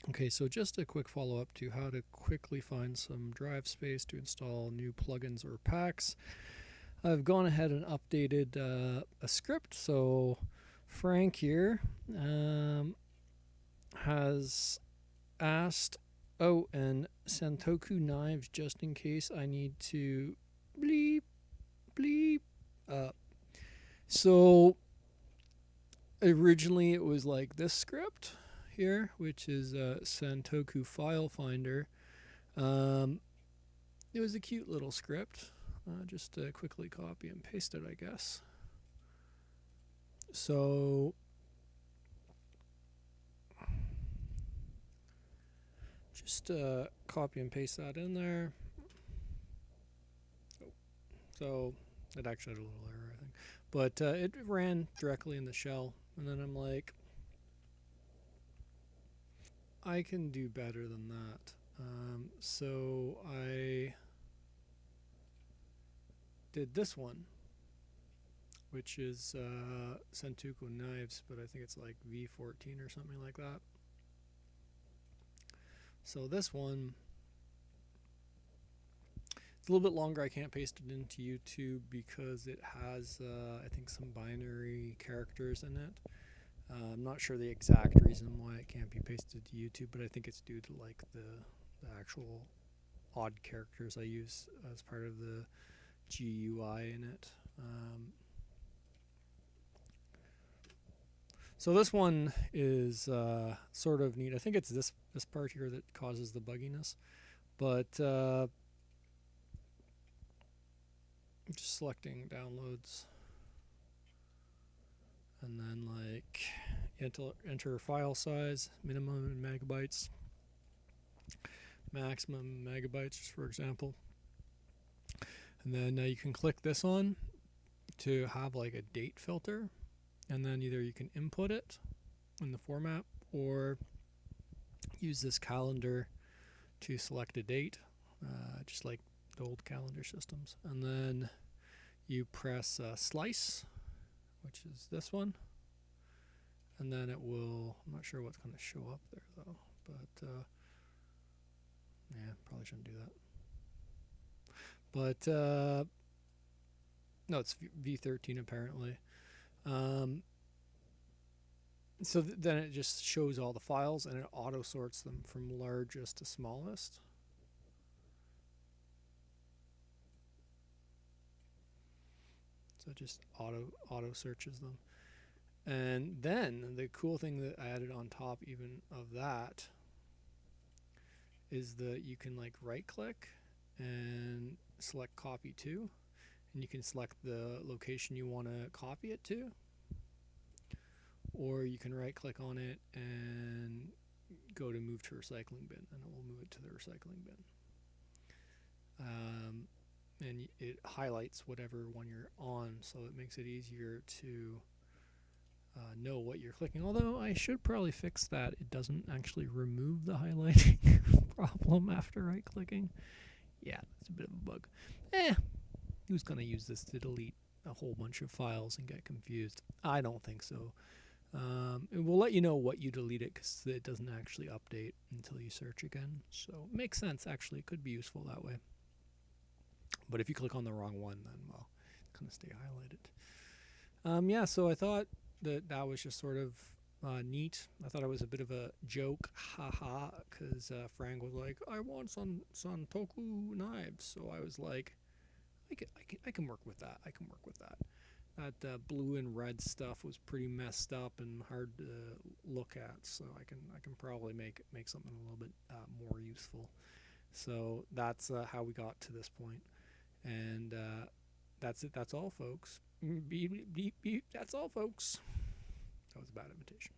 Okay, so just a quick follow-up to how to quickly find some drive space to install new plugins or packs. I've gone ahead and updated a script. So Frank here has asked, oh, and Santoku knives just in case I need to bleep, bleep. Uh, so originally it was like this script here, which is Santoku File Finder. It was a cute little script. Just quickly copy and paste it, I guess. So just copy and paste that in there. Oh, so it actually had a little error, I think. But it ran directly in the shell. And then I'm like, I can do better than that. So I did this one, which is Santoku knives, but I think it's like V14 or something like that. So this one, it's a little bit longer. I can't paste it into YouTube because it has, I think, some binary characters in it. I'm not sure the exact reason why it can't be pasted to YouTube, but I think it's due to like the actual odd characters I use as part of the GUI in it. So this one is sort of neat. I think it's this part here that causes the bugginess, but just selecting downloads, and then like enter file size, minimum in megabytes, maximum megabytes, just for example. And then you can click this on to have like a date filter, and then either you can input it in the format or use this calendar to select a date, just like the old calendar systems. And then you press slice, which is this one, and then it will, I'm not sure what's going to show up there though, but yeah, probably shouldn't do that. But no, it's V13 apparently. So then it just shows all the files and it auto sorts them from largest to smallest. So it just auto searches them. And then the cool thing that I added on top even of that is that you can like right click and select copy to, and you can select the location you want to copy it to, or you can right click on it and go to move to recycling bin, and it will move it to the recycling bin. And it highlights whatever one you're on, so it makes it easier to know what you're clicking. Although I should probably fix that. It doesn't actually remove the highlighting problem after right clicking. Yeah, that's a bit of a bug. Who's going to use this to delete a whole bunch of files and get confused? I don't think so. It will let you know what you deleted because it doesn't actually update until you search again. So it makes sense, actually. It could be useful that way. But if you click on the wrong one, then, well, it's going to stay highlighted. Yeah, so I thought that was just sort of neat. I thought it was a bit of a joke, haha, because Frank was like, I want some Santoku knives. So I was like, I can work with that. I can work with that. That blue and red stuff was pretty messed up and hard to look at, so I can probably make something a little bit more useful. So that's how we got to this point, and that's it. That's all, folks. Beep, beep, beep. That's all, folks. That was a bad imitation.